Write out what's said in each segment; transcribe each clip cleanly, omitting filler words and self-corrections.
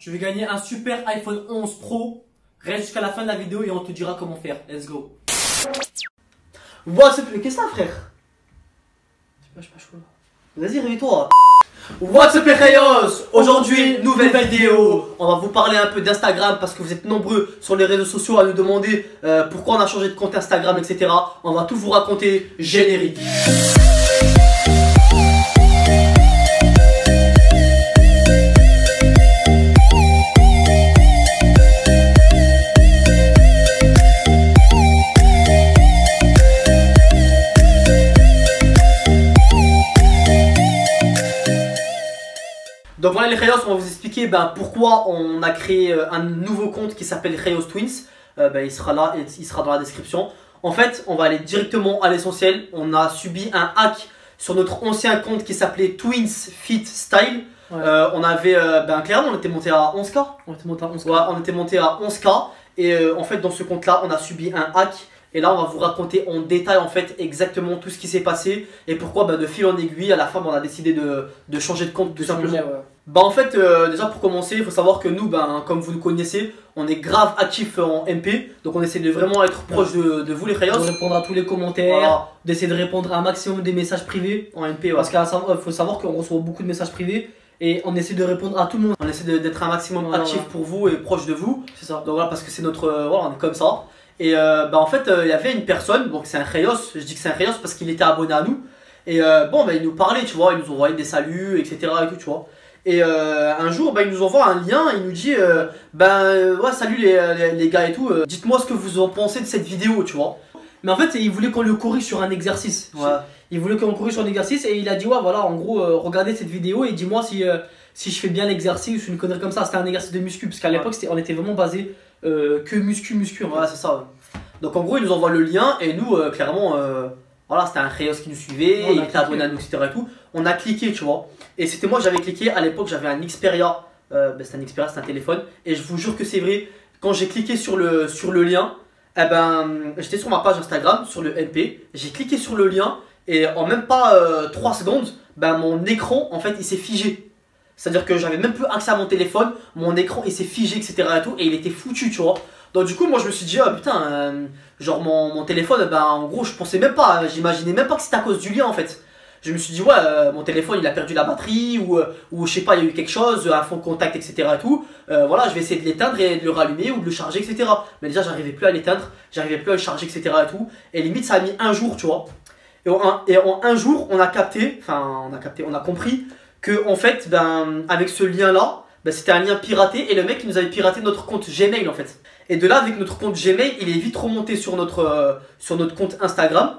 Tu veux gagner un super iPhone 11 Pro? Reste jusqu'à la fin de la vidéo et on te dira comment faire. Let's go. What's up? Qu'est-ce que ça, frère? Je sais pas chaud. Vas-y, réveille-toi. What's up les Rayos? Aujourd'hui, nouvelle vidéo. On va vous parler un peu d'Instagram parce que vous êtes nombreux sur les réseaux sociaux à nous demander pourquoi on a changé de compte Instagram, etc. On va tout vous raconter, générique. Donc voilà les Rayos, on va vous expliquer pourquoi on a créé un nouveau compte qui s'appelle Rayos Twins. Il sera là, il sera dans la description. En fait, on va aller directement à l'essentiel. On a subi un hack sur notre ancien compte qui s'appelait Twins Fit Style. Ouais. On avait, clairement, on était monté à 11K. On était monté à 11K. Ouais, on était monté à 11K. Et en fait, dans ce compte-là, on a subi un hack. Et là, on va vous raconter en détail en fait exactement tout ce qui s'est passé et pourquoi de fil en aiguille, à la fin, on a décidé de changer de compte tout simplement. Ouais. En fait, déjà pour commencer, il faut savoir que nous, comme vous nous connaissez, on est grave actifs en MP. Donc on essaie de vraiment être proche de vous les Rayos. De répondre à tous les commentaires, voilà. D'essayer de répondre à un maximum des messages privés en MP. Ouais. Parce qu'il faut savoir qu'on reçoit beaucoup de messages privés. Et on essaie de répondre à tout le monde. On essaie d'être un maximum actif pour vous et proche de vous. C'est ça. Donc voilà, parce que c'est notre... voilà, on est comme ça. Et en fait, il y avait une personne, donc c'est un Rayos, je dis que c'est un Rayos parce qu'il était abonné à nous. Et il nous parlait, tu vois, il nous envoyait des saluts, etc. et tout, tu vois. Et un jour, il nous envoie un lien, il nous dit ouais, salut les gars et tout, dites-moi ce que vous en pensez de cette vidéo, tu vois. Mais en fait, il voulait qu'on le corrige sur un exercice. Ouais. Il voulait qu'on corrige sur un exercice et il a dit, ouais, voilà, en gros, regardez cette vidéo et dis-moi si je fais bien l'exercice ou une connerie comme ça. C'était un exercice de muscu, parce qu'à l'époque, on était vraiment basé que muscu. Ouais, c'est ça. Ouais. Donc en gros, il nous envoie le lien et nous, clairement, voilà, c'était un Rayos qui nous suivait, il était abonné à nous, etc. et tout. On a cliqué, tu vois. Et c'était moi, j'avais cliqué, à l'époque, j'avais un Xperia. C'était un Xperia, c'était un téléphone. Et je vous jure que c'est vrai, quand j'ai cliqué sur le lien, j'étais sur ma page Instagram, sur le MP, j'ai cliqué sur le lien et en même pas 3 secondes, mon écran, en fait, il s'est figé. C'est-à-dire que j'avais même plus accès à mon téléphone, mon écran il s'est figé, etc. et tout, et il était foutu, tu vois. Donc du coup, moi je me suis dit, ah putain, genre mon téléphone, en gros, je pensais même pas, j'imaginais même pas que c'était à cause du lien en fait. Je me suis dit, ouais, mon téléphone il a perdu la batterie, ou je sais pas, il y a eu quelque chose, un fond de contact, etc. et tout. Voilà, je vais essayer de l'éteindre et de le rallumer ou de le charger, etc. Mais déjà, j'arrivais plus à l'éteindre, j'arrivais plus à le charger, etc. et tout. Et limite, ça a mis un jour, tu vois. Et en un jour, on a compris que en fait, avec ce lien-là, c'était un lien piraté et le mec il nous avait piraté notre compte Gmail en fait. Et de là, avec notre compte Gmail, il est vite remonté sur notre compte Instagram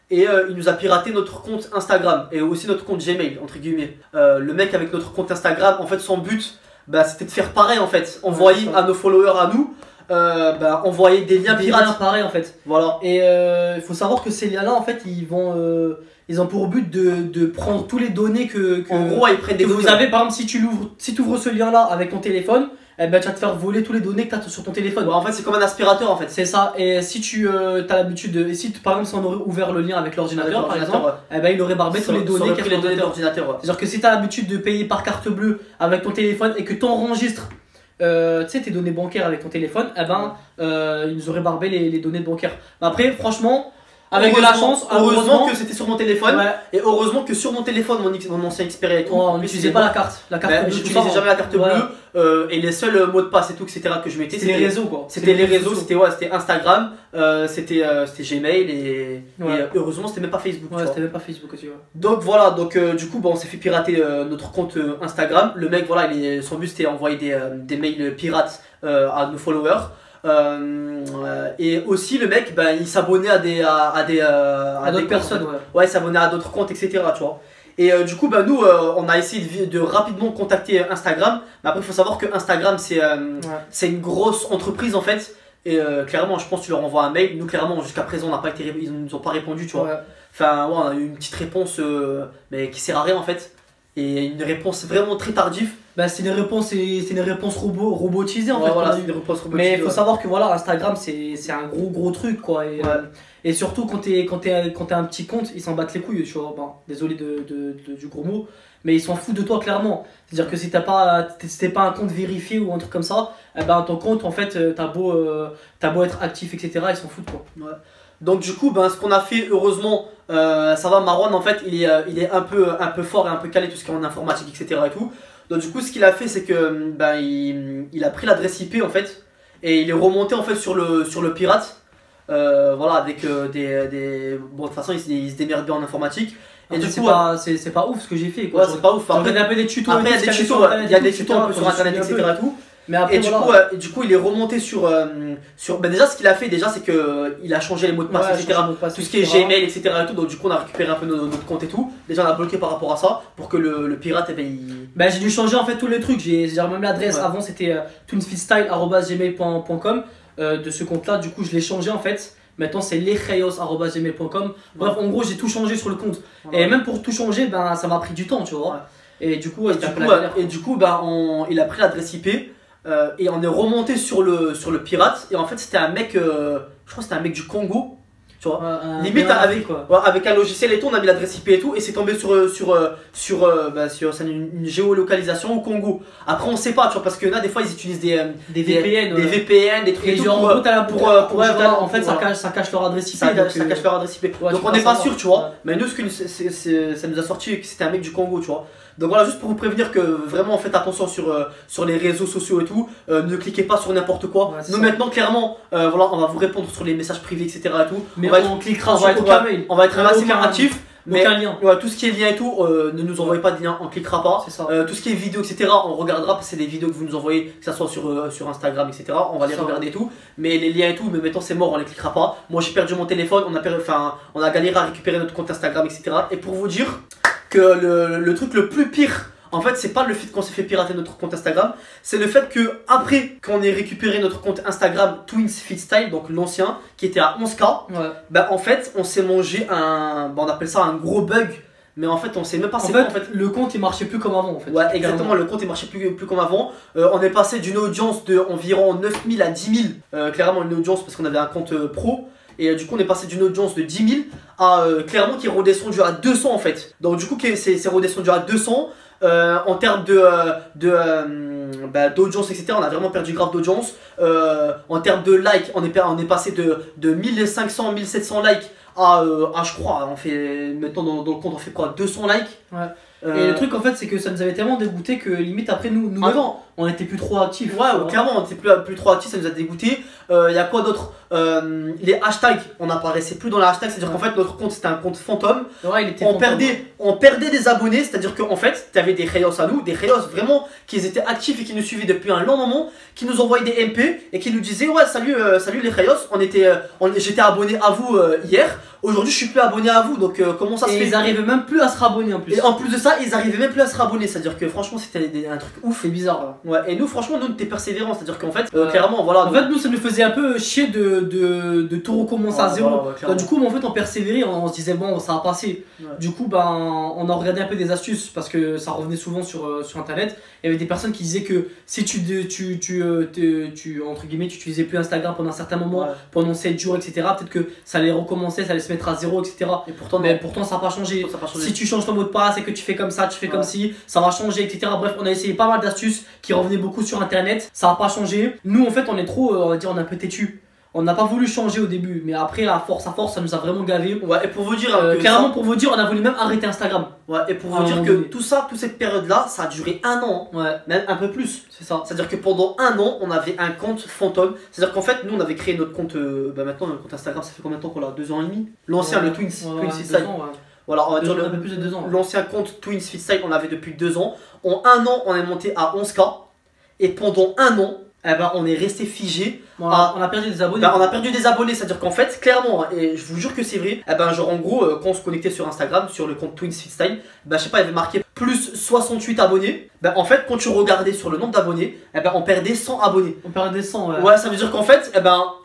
et il nous a piraté notre compte Instagram et aussi notre compte Gmail, entre guillemets. Le mec avec notre compte Instagram, en fait, son but, c'était de faire pareil en fait. Envoyer à nos followers à nous, envoyer des liens pirates. Pareil en fait. Voilà. Et il faut savoir que ces liens-là, en fait, ils ont pour but de prendre tous les données en gros, ils prennent des vous avez. Par exemple, si tu ouvres ce lien-là avec ton téléphone, tu vas te faire voler tous les données que tu as sur ton téléphone. Ouais, en fait, c'est comme un aspirateur en fait. C'est ça. Et si tu as l'habitude de. Et si par exemple, si on aurait ouvert le lien avec l'ordinateur, par exemple, il aurait barbé tous les données qu'il y a sur l'ordinateur. Ouais. C'est-à-dire que si tu as l'habitude de payer par carte bleue avec ton téléphone et que tu enregistres tes données bancaires avec ton téléphone, ils nous auraient barbé les données bancaires. Après, franchement. Avec de la chance, heureusement que c'était sur mon téléphone, ouais. Et heureusement que sur mon téléphone, mon ancien Xperia et tout, on n'utilisait pas la carte. J'utilisais jamais la carte bleue, et les seuls mots de passe et tout, etc. que je mettais, c'était les réseaux quoi. C'était les réseaux, c'était Instagram, c'était Gmail et heureusement c'était même pas Facebook. Ouais, c'était même pas Facebook aussi. Ouais. Donc voilà, du coup, on s'est fait pirater notre compte Instagram. Le mec, voilà, son but c'était d'envoyer des mails pirates à nos followers. Et aussi le mec il s'abonnait à d'autres personnes, ouais, il s'abonnait à d'autres comptes, etc. tu vois. Et du coup nous on a essayé de rapidement contacter Instagram, mais après il faut savoir que Instagram c'est une grosse entreprise en fait. Et clairement je pense que tu leur envoies un mail, nous clairement jusqu'à présent ils nous ont pas répondu, tu vois. Ouais. Enfin on a eu une petite réponse mais qui sert à rien en fait, et une réponse vraiment très tardive. Bah, c'est une réponse robotisée en fait. Voilà, c'est une réponse robotisée. Mais il faut savoir que voilà, Instagram c'est un gros truc quoi. Et surtout quand t'es un petit compte, ils s'en battent les couilles, tu vois. Bon, désolé du gros mot, mais ils s'en foutent de toi clairement. C'est-à-dire que si t'es pas un compte vérifié ou un truc comme ça, eh ben, ton compte en fait, t'as beau être actif, etc., ils s'en foutent quoi. Ouais. Donc du coup, ben, ce qu'on a fait, heureusement, ça va, Marwan en fait, il est un peu fort et un peu calé tout ce qui est en informatique, etc. et tout. Donc du coup, ce qu'il a fait, c'est que ben, il a pris l'adresse IP en fait et il est remonté en fait sur le pirate. Voilà, avec bon, de toute façon, il se démerde bien en informatique. Et du coup, c'est pas ouf ce que j'ai fait quoi. Ouais, c'est pas ouf. Après, il y a un peu des tutos. Après, il y a des tutos, il y a des tutos un peu sur internet, etc. et tout. Mais après, et du coup, il est remonté sur ben déjà, ce qu'il a fait, déjà, c'est que il a changé les mots de passe, etc. Tout ce qui est Gmail, etc. et tout. Donc, du coup, on a récupéré un peu notre compte et tout. Déjà, on a bloqué par rapport à ça pour que le pirate, eh ben, Ben, j'ai dû changer en fait tous les trucs. J'ai même l'adresse avant, c'était twinfitstyle@gmail.com de ce compte-là. Du coup, je l'ai changé en fait. Maintenant, c'est lesreyos@gmail.com. Bref, en gros, j'ai tout changé sur le compte. Et même pour tout changer, ben, ça m'a pris du temps, tu vois. Et du coup, ben, il a pris l'adresse IP. Et on est remonté sur le pirate et en fait c'était un mec, je crois que c'était un mec du Congo, tu vois, limite avec un logiciel et tout, on a mis l'adresse IP et tout et c'est tombé sur une géolocalisation au Congo. Après on sait pas, tu vois, parce que là des fois ils utilisent des VPN, des trucs et tout en fait ça cache leur adresse IP. Ça cache leur adresse IP. Donc on n'est pas sûr, tu vois, mais nous ça nous a sorti que c'était un mec du Congo, tu vois. Donc voilà, juste pour vous prévenir que vraiment faites attention sur les réseaux sociaux et tout, ne cliquez pas sur n'importe quoi. Nous maintenant clairement, voilà, on va vous répondre sur les messages privés, etc. et tout. Mais on cliquera sur aucun mail. On va être maximum actif. Mais lien. Ouais, tout ce qui est lien et tout, ne nous envoyez pas de lien, on cliquera pas. Tout ce qui est vidéo, etc. on regardera parce que c'est des vidéos que vous nous envoyez, que ça soit sur Instagram, etc. On va les regarder et tout. Mais les liens et tout, mais maintenant c'est mort, on les cliquera pas. Moi j'ai perdu mon téléphone, on a galéré à récupérer notre compte Instagram, etc. Et pour vous dire que le truc le plus pire, en fait, c'est pas le fait qu'on s'est fait pirater notre compte Instagram, c'est le fait que après qu'on ait récupéré notre compte Instagram TwinsFitStyle, donc l'ancien, qui était à 11K, bah en fait, on s'est mangé on appelle ça un gros bug. Mais en fait, on sait même pas. En fait, le compte il marchait plus comme avant. En fait. Ouais, exactement. Le compte il marchait plus comme avant. On est passé d'une audience de environ 9000 à 10 000. Clairement, une audience parce qu'on avait un compte pro. Et du coup, on est passé d'une audience de 10 000 à clairement qui est redescendu à 200 en fait. Donc, du coup, c'est redescendu à 200. En termes d'audience, etc., on a vraiment perdu grave d'audience. En termes de likes, on est passé de 1500, 1700 likes à je crois, on fait maintenant dans le compte, on fait quoi, 200 likes. Ouais. Et le truc en fait c'est que ça nous avait tellement dégoûté que limite après nous on était plus trop actifs. Ouais, clairement on était plus trop actifs, ça nous a dégoûté. Il y a quoi d'autre, les hashtags, on n'apparaissait plus dans les hashtags, c'est-à-dire qu'en fait notre compte c'était un compte fantôme. Ouais, il était on perdait des abonnés, c'est-à-dire qu'en fait tu avais des reyos à nous, des reyos vraiment qui étaient actifs et qui nous suivaient depuis un long moment, qui nous envoyaient des MP et qui nous disaient ouais salut les reyos, j'étais abonné à vous hier. Aujourd'hui, je suis plus abonné à vous, donc comment ça se fait? Ils arrivaient même plus à se rabonner en plus. Et en plus de ça, ils arrivaient même plus à se rabonner, c'est-à-dire que franchement, c'était un truc ouf. C'est bizarre. Ouais, et nous, franchement, nous, on était persévérants, c'est-à-dire qu'en fait, clairement, voilà. En fait, nous, ça nous faisait un peu chier de tout recommencer à zéro. Donc, du coup, en fait, on persévérait, on se disait, bon, ça va passer. Du coup, on a regardé un peu des astuces parce que ça revenait souvent sur internet. Il y avait des personnes qui disaient que si entre guillemets, tu utilisais plus Instagram pendant un certain moment, pendant 7 jours, etc., peut-être que ça allait recommencer, ça allait se mettre à zéro, etc. Et pourtant ça n'a pas changé. Si tu changes ton mot de passe et que tu fais comme ça, tu fais comme si, ça va changer, etc. Bref, on a essayé pas mal d'astuces qui revenaient beaucoup sur internet, ça n'a pas changé. Nous en fait on est trop, on va dire, on est un peu têtu. On n'a pas voulu changer au début, mais après à force, ça nous a vraiment gavé. Ouais, et pour vous dire, clairement pour vous dire, on a voulu même arrêter Instagram. Ouais, et pour vous dire que tout ça, toute cette période-là, ça a duré un an. Ouais, même un peu plus. C'est ça. C'est-à-dire que pendant un an, on avait un compte fantôme. C'est-à-dire qu'en fait, nous, on avait créé notre compte. Maintenant, notre compte Instagram, ça fait combien de temps qu'on l'a? 2 ans et demi. L'ancien, le TwinsFitStyle. Voilà, on va dire un peu plus de 2 ans. L'ancien compte TwinsFitStyle, on l'avait depuis 2 ans. En un an, on est monté à 11K. Et pendant un an, on est resté figé. On a perdu des abonnés. On a perdu des abonnés, c'est-à-dire qu'en fait, clairement, et je vous jure que c'est vrai, genre en gros, quand on se connectait sur Instagram, sur le compte TwinsFitStyle, je sais pas, il y avait marqué plus 68 abonnés. En fait, quand tu regardais sur le nombre d'abonnés, on perdait 100 abonnés. On perdait 100, ouais. Ouais, ça veut dire qu'en fait,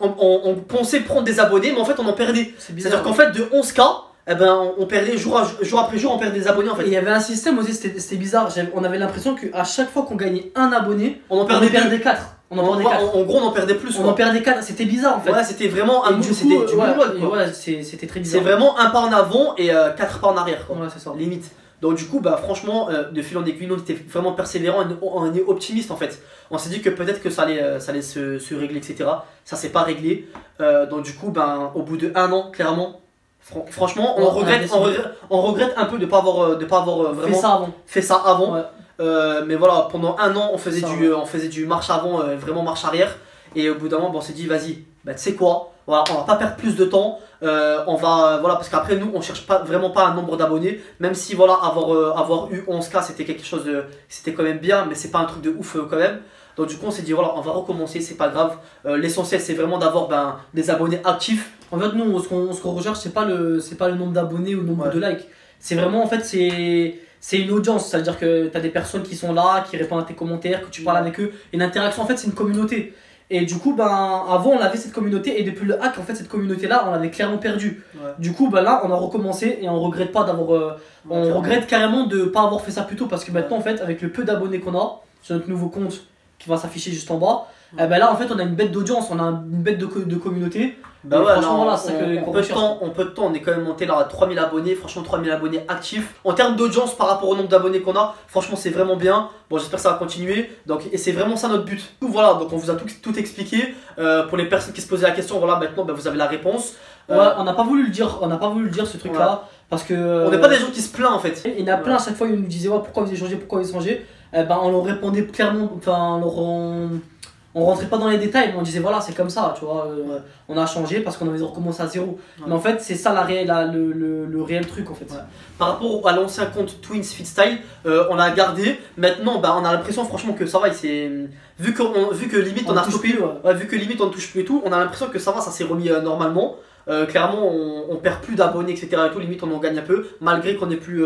on pensait prendre des abonnés, mais en fait, on en perdait. C'est-à-dire qu'en fait, de 11K, eh ben, on perdait jour après jour, on perdait des abonnés en fait. Et il y avait un système aussi, c'était bizarre. On avait l'impression qu'à chaque fois qu'on gagnait un abonné, on en on perdait perdait 4. En gros, on en perdait plus. On en perdait 4, c'était bizarre en fait. Ouais, c'était vraiment un ouais, c'était très bizarre. C'est vraiment un pas en avant et 4 pas en arrière, quoi. Ouais, c'est ça. Limite. Donc, du coup, bah, franchement, de fil en aiguille, on était vraiment persévérant, on est optimiste en fait. On s'est dit que peut-être que ça allait se régler, etc. Ça s'est pas réglé. Donc, du coup, ben, au bout de 1 an, clairement. Franchement, on regrette un peu de pas avoir vraiment fait ça avant. Ouais. Mais voilà, pendant 1 an, on faisait du marche avant, vraiment marche arrière. Et au bout d'un moment, on s'est dit, vas-y, bah, tu sais quoi, voilà, on va pas perdre plus de temps. Voilà, parce qu'après, nous, on cherche vraiment pas un nombre d'abonnés. Même si, voilà, avoir eu 11K, c'était quelque chose c'était quand même bien, mais c'est pas un truc de ouf quand même. Donc, du coup, on s'est dit, voilà, on va recommencer, c'est pas grave. L'essentiel, c'est vraiment d'avoir des abonnés actifs. En fait, nous, ce qu'on recherche, c'est pas le nombre d'abonnés ou le nombre de likes. C'est vraiment, en fait, c'est une audience. C'est-à-dire que tu as des personnes qui sont là, qui répondent à tes commentaires, que tu parles avec eux. Et l'interaction, en fait, c'est une communauté. Et du coup, avant, on avait cette communauté. Et depuis le hack, en fait, cette communauté-là, on l'avait clairement perdue. Ouais. Du coup, là, on a recommencé et on regrette pas d'avoir. On regrette carrément de pas avoir fait ça plus tôt. Parce que maintenant, en fait, avec le peu d'abonnés qu'on a sur notre nouveau compte qui va s'afficher juste en bas, là, en fait, on a une bête d'audience, on a une bête de communauté. Bah ouais, franchement, là, en peu de temps, on est quand même monté là à 3000 abonnés. Franchement, 3000 abonnés actifs. En termes d'audience par rapport au nombre d'abonnés qu'on a, franchement, c'est vraiment bien. Bon, j'espère que ça va continuer. Donc, et c'est vraiment ça notre but. Donc, voilà, donc on vous a tout expliqué. Pour les personnes qui se posaient la question, voilà, maintenant, vous avez la réponse. Ouais, on n'a pas voulu le dire, ce truc-là. Ouais. Parce que. On n'est pas des gens qui se plaignent en fait. Il y en a plein à chaque fois, ils nous disaient, ouais, pourquoi vous avez changé, pourquoi vous avez changé. On leur répondait clairement, enfin, on rentrait pas dans les détails, mais on disait voilà, c'est comme ça, tu vois, on a changé parce qu'on avait recommencé à zéro. Ouais. Mais en fait, c'est ça le réel truc en fait. Ouais. Par rapport à l'ancien compte Twins Fit Style, on l'a gardé. Maintenant, on a l'impression franchement que ça va, vu que limite on a stoppé, vu que limite on ne touche plus et tout, on a l'impression que ça va, ça s'est remis normalement. Clairement, on perd plus d'abonnés, etc. Et tout, limite on en gagne un peu, malgré qu'on n'est plus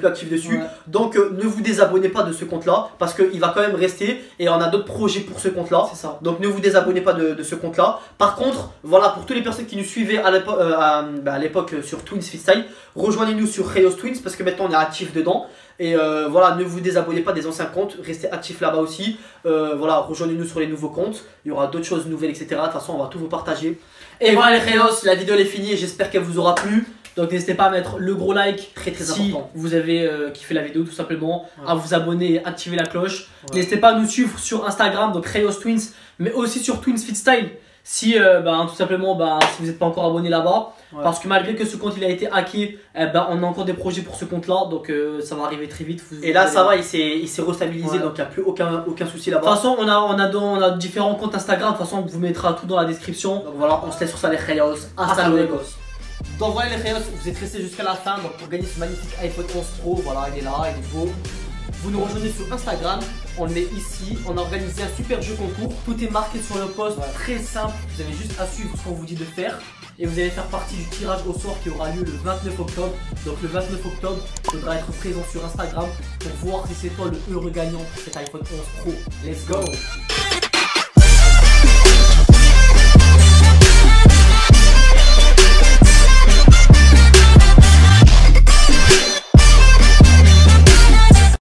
actif dessus. Ouais. Donc ne vous désabonnez pas de ce compte-là, parce qu'il va quand même rester et on a d'autres projets pour ce compte-là. C'est ça. Donc ne vous désabonnez pas de ce compte-là. Par contre, voilà, pour toutes les personnes qui nous suivaient à l'époque sur Twins Fit Style, rejoignez-nous sur Rayos Twins, parce que maintenant on est actif dedans. Et voilà, ne vous désabonnez pas des anciens comptes, restez actifs là-bas aussi. Voilà, rejoignez-nous sur les nouveaux comptes, il y aura d'autres choses nouvelles, etc. De toute façon, on va tout vous partager. Et voilà les Rayos, la vidéo elle est finie et j'espère qu'elle vous aura plu. Donc n'hésitez pas à mettre le gros like, très si important. Vous avez kiffé la vidéo tout simplement, à vous abonner et activer la cloche. N'hésitez pas à nous suivre sur Instagram, donc Rayos Twins, mais aussi sur Twins Fit Style. Si tout simplement si vous n'êtes pas encore abonné là-bas, parce que malgré que ce compte il a été hacké, on a encore des projets pour ce compte là, donc ça va arriver très vite. Et là ça va, il s'est restabilisé, donc il n'y a plus aucun souci là-bas. De toute façon on a différents comptes Instagram, de toute façon on vous mettra tout dans la description. Donc voilà, on se laisse sur ça les Rayos. Hasta luego. Donc voilà les Rayos, vous êtes restés jusqu'à la fin, donc pour gagner ce magnifique iPhone 11 Pro, voilà il est là, il est beau. Vous nous rejoignez sur Instagram, on le met ici, on a organisé un super jeu concours, tout est marqué sur le post, très simple, vous avez juste à suivre ce qu'on vous dit de faire et vous allez faire partie du tirage au sort qui aura lieu le 29 octobre. Donc le 29 octobre, il faudra être présent sur Instagram pour voir si c'est toi le heureux gagnant pour cet iPhone 11 Pro. Let's go!